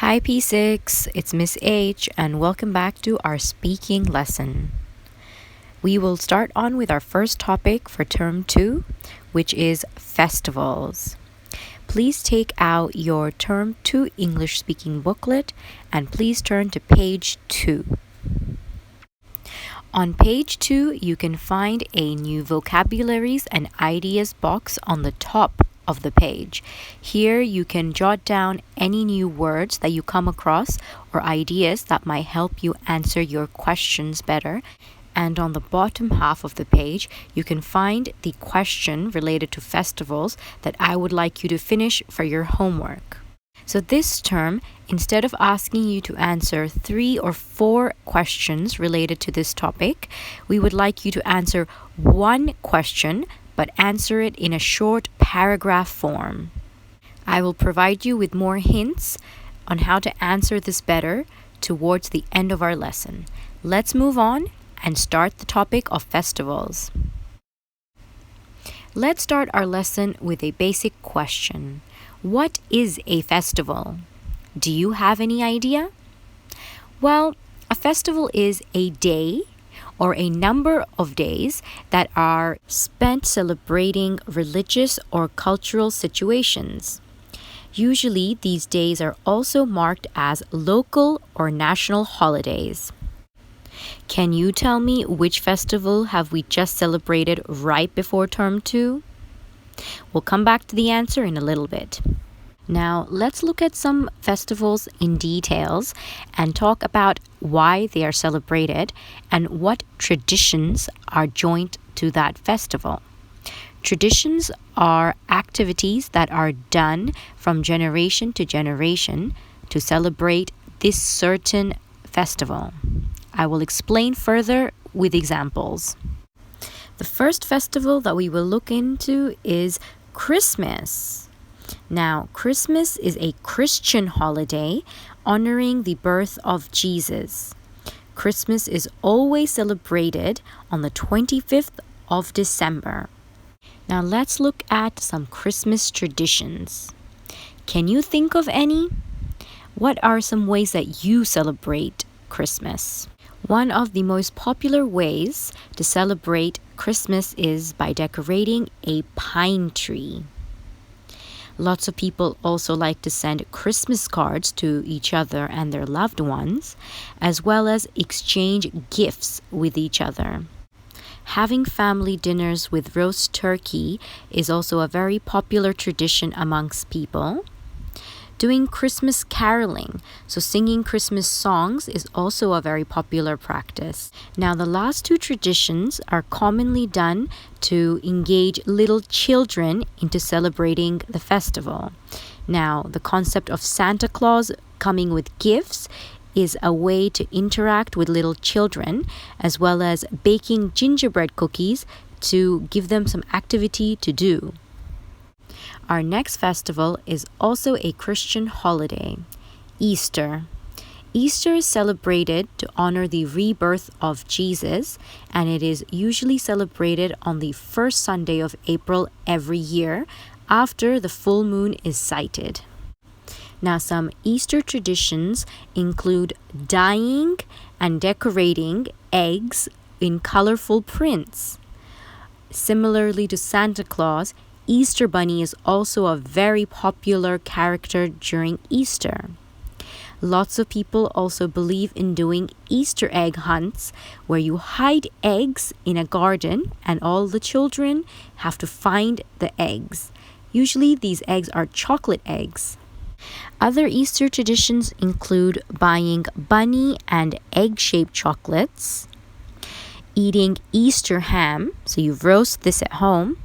Hi P6, it's Miss H and welcome back to our speaking lesson. We will start on with our first topic for term 2, which is festivals. Please take out your term 2 English speaking booklet and please turn to page 2. On page 2, you can find a new vocabularies and ideas box on the top of the page. Here you can jot down any new words that you come across or ideas that might help you answer your questions better. And on the bottom half of the page, you can find the question related to festivals that I would like you to finish for your homework. So this term, instead of asking you to answer 3 or 4 questions related to this topic, we would like you to answer one question, but answer it in a short paragraph form. I will provide you with more hints on how to answer this better towards the end of our lesson. Let's move on and start the topic of festivals. Let's start our lesson with a basic question. What is a festival? Do you have any idea? Well, a festival is a day or a number of days that are spent celebrating religious or cultural situations. Usually, these days are also marked as local or national holidays. Can you tell me which festival have we just celebrated right before term 2? We'll come back to the answer in a little bit. Now, let's look at some festivals in details and talk about why they are celebrated and what traditions are joined to that festival. Traditions are activities that are done from generation to generation to celebrate this certain festival. I will explain further with examples. The first festival that we will look into is Christmas. Now, Christmas is a Christian holiday honoring the birth of Jesus. Christmas is always celebrated on the 25th of December. Now, let's look at some Christmas traditions. Can you think of any? What are some ways that you celebrate Christmas? One of the most popular ways to celebrate Christmas is by decorating a pine tree. Lots of people also like to send Christmas cards to each other and their loved ones, as well as exchange gifts with each other. Having family dinners with roast turkey is also a very popular tradition amongst people. Doing Christmas caroling, so singing Christmas songs, is also a very popular practice. Now, the last two traditions are commonly done to engage little children into celebrating the festival. Now, the concept of Santa Claus coming with gifts is a way to interact with little children, as well as baking gingerbread cookies to give them some activity to do. Our next festival is also a Christian holiday, Easter. Easter is celebrated to honor the rebirth of Jesus, and it is usually celebrated on the first Sunday of April every year after the full moon is sighted. Now, some Easter traditions include dyeing and decorating eggs in colorful prints. Similarly to Santa Claus, Easter Bunny is also a very popular character during Easter. Lots of people also believe in doing Easter egg hunts where you hide eggs in a garden and all the children have to find the eggs. Usually these eggs are chocolate eggs. Other Easter traditions include buying bunny and egg-shaped chocolates, eating Easter ham, so you roast this at home,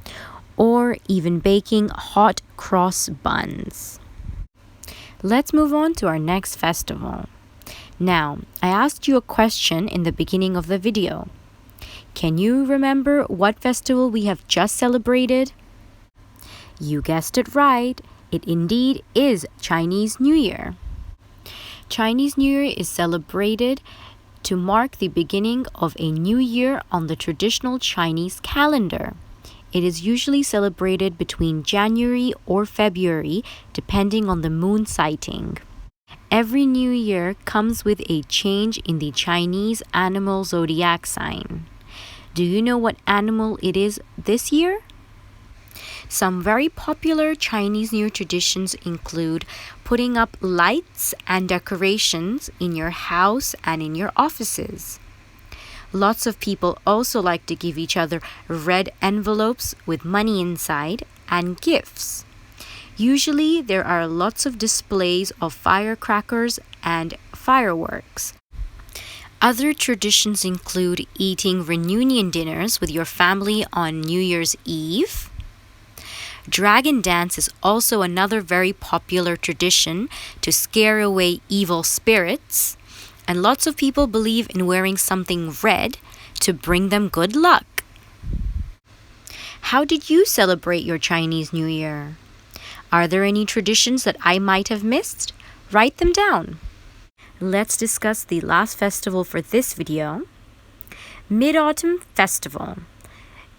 or even baking hot cross buns. Let's move on to our next festival. Now, I asked you a question in the beginning of the video. Can you remember what festival we have just celebrated? You guessed it right. It indeed is Chinese New Year. Chinese New Year is celebrated to mark the beginning of a new year on the traditional Chinese calendar. It is usually celebrated between January or February, depending on the moon sighting. Every new year comes with a change in the Chinese animal zodiac sign. Do you know what animal it is this year? Some very popular Chinese New Year traditions include putting up lights and decorations in your house and in your offices. Lots of people also like to give each other red envelopes with money inside and gifts. Usually, there are lots of displays of firecrackers and fireworks. Other traditions include eating reunion dinners with your family on New Year's Eve. Dragon dance is also another very popular tradition to scare away evil spirits. And lots of people believe in wearing something red to bring them good luck. How did you celebrate your Chinese New Year? Are there any traditions that I might have missed? Write them down. Let's discuss the last festival for this video. Mid-Autumn Festival.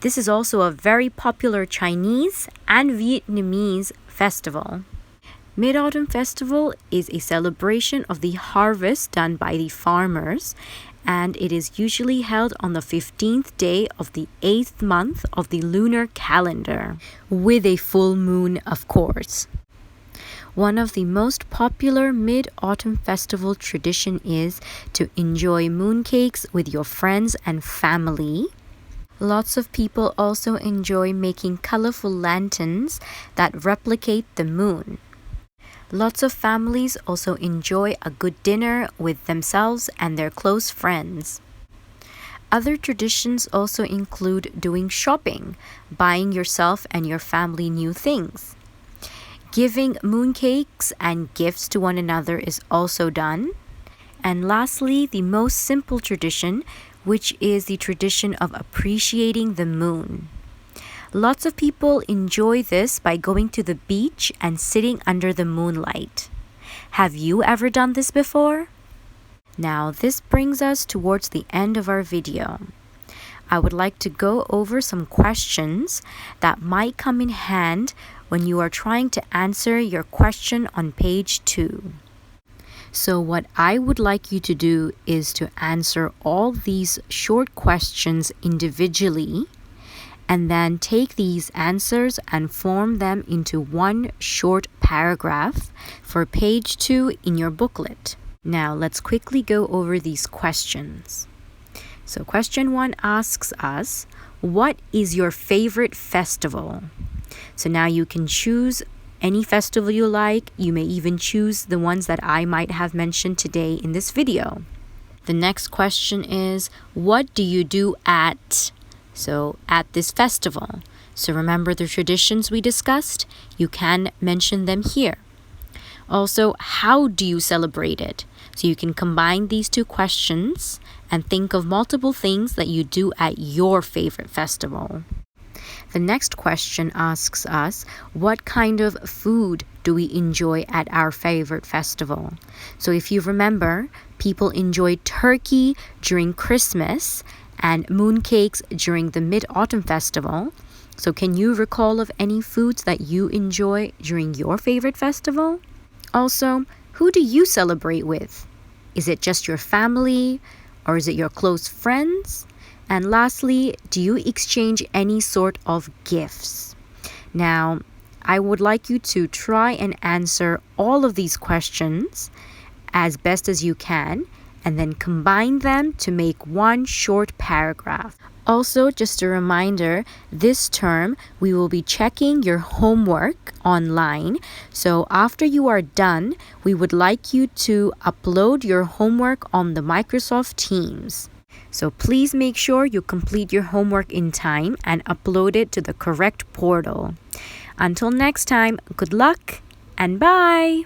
This is also a very popular Chinese and Vietnamese festival. Mid-Autumn Festival is a celebration of the harvest done by the farmers, and it is usually held on the 15th day of the 8th month of the lunar calendar, with a full moon, of course. One of the most popular Mid-Autumn Festival tradition is to enjoy mooncakes with your friends and family. Lots of people also enjoy making colorful lanterns that replicate the moon. Lots of families also enjoy a good dinner with themselves and their close friends. Other traditions also include doing shopping, buying yourself and your family new things. Giving mooncakes and gifts to one another is also done. And lastly, the most simple tradition, which is the tradition of appreciating the moon. Lots of people enjoy this by going to the beach and sitting under the moonlight. Have you ever done this before? Now, this brings us towards the end of our video. I would like to go over some questions that might come in hand when you are trying to answer your question on page 2. So what I would like you to do is to answer all these short questions individually, and then take these answers and form them into one short paragraph for page 2 in your booklet. Now, let's quickly go over these questions. So question 1 asks us, what is your favorite festival? So now you can choose any festival you like. You may even choose the ones that I might have mentioned today in this video. The next question is, what do you do at this festival? So remember the traditions we discussed? You can mention them here. Also, how do you celebrate it? So you can combine these two questions and think of multiple things that you do at your favorite festival. The next question asks us, what kind of food do we enjoy at our favorite festival? So if you remember, people enjoy turkey during Christmas and mooncakes during the Mid-Autumn Festival. So can you recall of any foods that you enjoy during your favorite festival? Also, who do you celebrate with? Is it just your family, or is it your close friends? And lastly, do you exchange any sort of gifts? Now, I would like you to try and answer all of these questions as best as you can, and then combine them to make one short paragraph. Also, just a reminder, this term we will be checking your homework online. So after you are done, we would like you to upload your homework on the Microsoft Teams. So please make sure you complete your homework in time and upload it to the correct portal. Until next time, good luck and bye!